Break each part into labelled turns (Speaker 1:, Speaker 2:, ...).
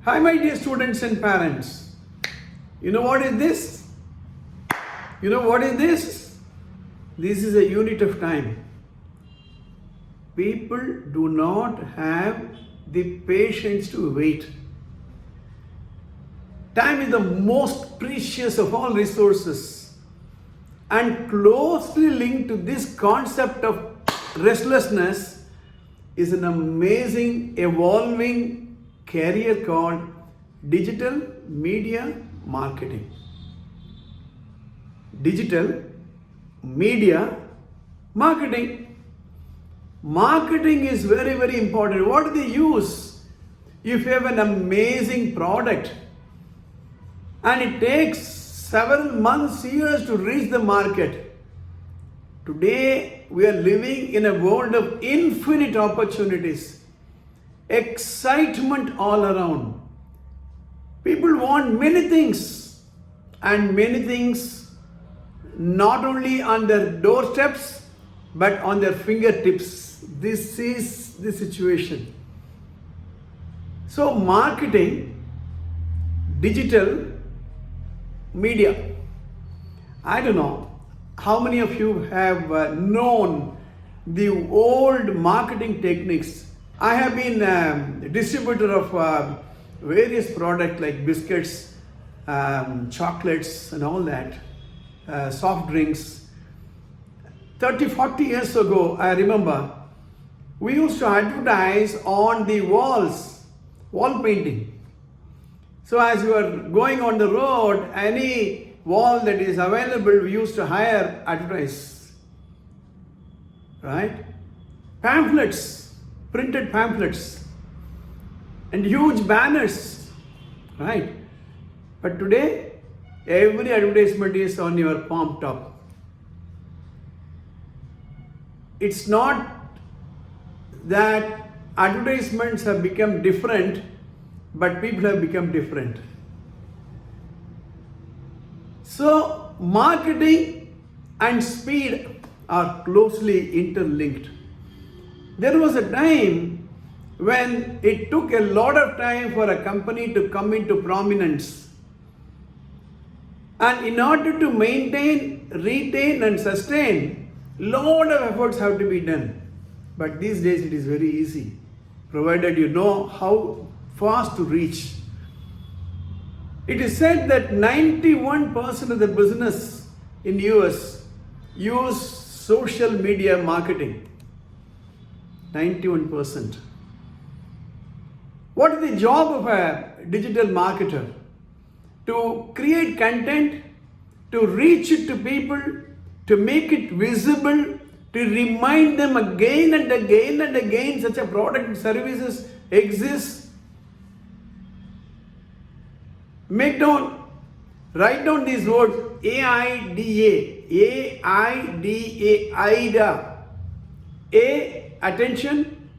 Speaker 1: Hi, my dear students and parents. You know what is this? You know what is this? This is a unit of time. People do not have the patience to wait. Time is the most precious of all resources, and closely linked to this concept of restlessness is an amazing evolving career called digital media marketing. Digital media marketing. Marketing is very, very important. What do they use? If you have an amazing product and it takes several months, years to reach the market, today we are living in a world of infinite opportunities, excitement all around. People want many things, and many things not only on their doorsteps but on their fingertips. This is the situation. So, marketing, digital media. I don't know how many of you have known the old marketing techniques. I have been a distributor of various products like biscuits, chocolates and all that, soft drinks. 30-40 years ago, I remember, we used to advertise on the walls, wall painting. So as you are going on the road, any wall that is available, we used to hire, advertise. Right? Pamphlets, printed pamphlets, and huge banners. Right? But today, every advertisement is on your palm top. It's not that advertisements have become different, but people have become different. So, marketing and speed are closely interlinked. There was a time when it took a lot of time for a company to come into prominence. And in order to maintain, retain and sustain, lot of efforts have to be done. But these days it is very easy, provided you know how fast to reach. It is said that 91% of the business in US use social media marketing. 91%. What is the job of a digital marketer? To create content, to reach it to people, to make it visible, to remind them again and again and again such a product and services exists. Write down these words: AIDA, AIDA. A, attention;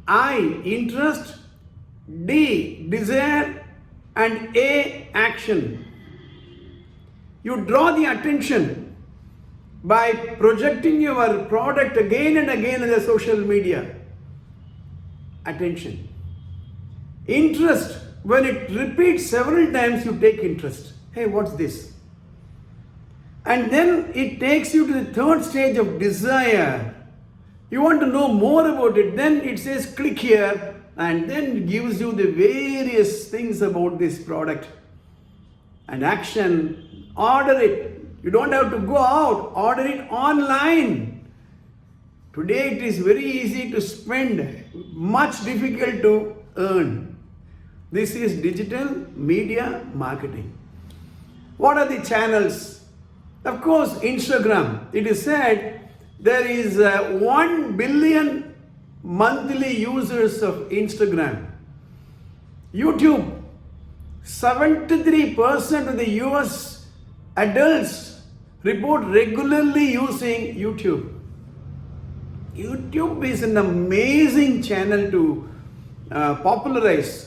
Speaker 1: I, interest; D, desire; and A, action. You draw the attention by projecting your product again and again on the social media. Attention. Interest, when it repeats several times, you take interest. Hey, what's this? And then it takes you to the third stage of desire. You want to know more about it. Then it says click here, and then it gives you the various things about this product. And action, order it. You don't have to go out, order it online. Today it is very easy to spend, much difficult to earn. This is digital media marketing. What are the channels? Of course, Instagram. It is said there is 1 billion monthly users of Instagram. YouTube. 73% of the US adults report regularly using YouTube. YouTube is an amazing channel to popularize.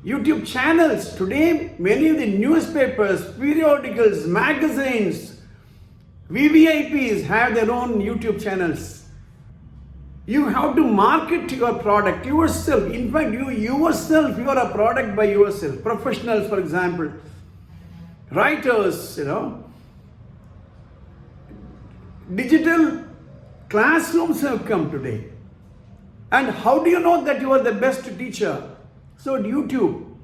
Speaker 1: YouTube channels. Today, many of the newspapers, periodicals, magazines, VVIPs have their own YouTube channels. You have to market your product yourself. In fact, you are a product by yourself. Professionals, for example, writers, digital classrooms have come today. And how do you know that you are the best teacher? So YouTube,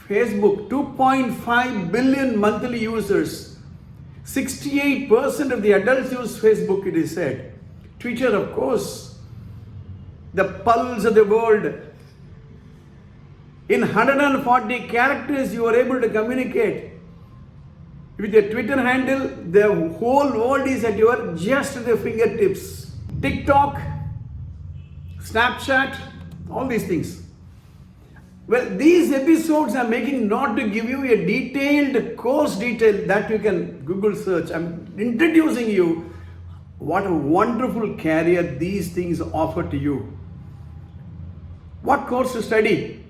Speaker 1: Facebook, 2.5 billion monthly users. 68% of the adults use Facebook, it is said. Twitter, of course, the pulse of the world. In 140 characters, you are able to communicate. With your Twitter handle, the whole world is at your just at your fingertips. TikTok, Snapchat, all these things. Well, these episodes I'm making not to give you a detailed course detail that you can Google search. I'm introducing you what a wonderful career these things offer to you. What course to study?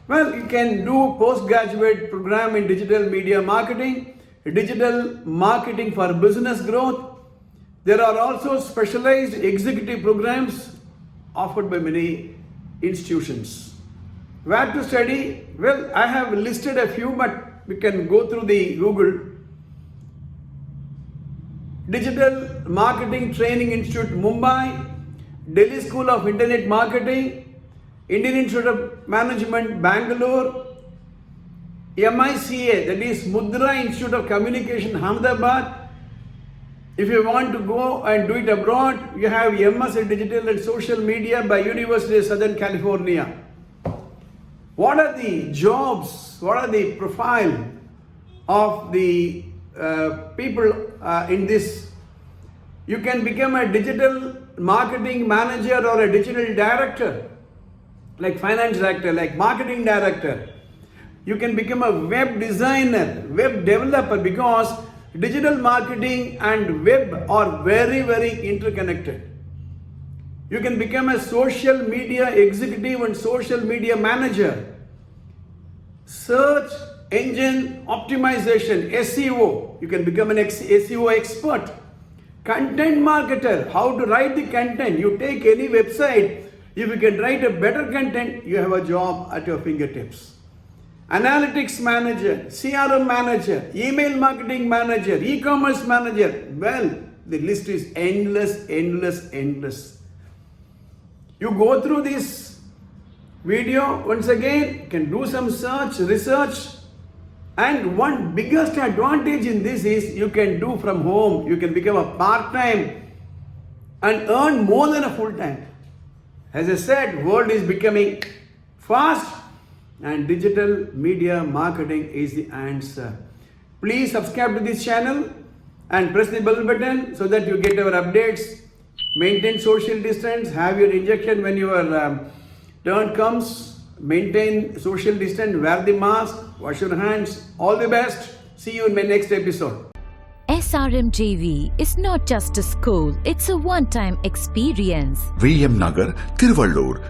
Speaker 1: Well, you can do postgraduate program in digital media marketing, digital marketing for business growth. There are also specialized executive programs offered by many institutions. Where to study? Well, I have listed a few, but we can go through the Google. Digital Marketing Training Institute, Mumbai, Delhi School of Internet Marketing, Indian Institute of Management, Bangalore, MICA, that is Mudra Institute of Communication, Ahmedabad. If you want to go and do it abroad, you have MS in Digital and Social Media by University of Southern California. What are the jobs? What are the profile of the people in this? You can become a digital marketing manager or a digital director, like finance director, like marketing director. You can become a web designer, web developer, because digital marketing and web are very, very interconnected. You can become a social media executive and social media manager. Search engine optimization, SEO. You can become an SEO expert. Content marketer, how to write the content. You take any website, if you can write a better content, you have a job at your fingertips. Analytics manager, CRM manager, email marketing manager, e-commerce manager. Well, the list is endless, endless, endless. You go through this video, once again, you can do some research. And one biggest advantage in this is you can do from home. You can become a part-time and earn more than a full-time. As I said, world is becoming fast and digital media marketing is the answer. Please subscribe to this channel and press the bell button so that you get our updates. Maintain social distance, have your injection when your turn comes. Maintain social distance, wear the mask, wash your hands. All the best. See you in my next episode.
Speaker 2: SRMJV is not just a school, it's a one-time experience.
Speaker 3: VM Nagar, Tiruvallur,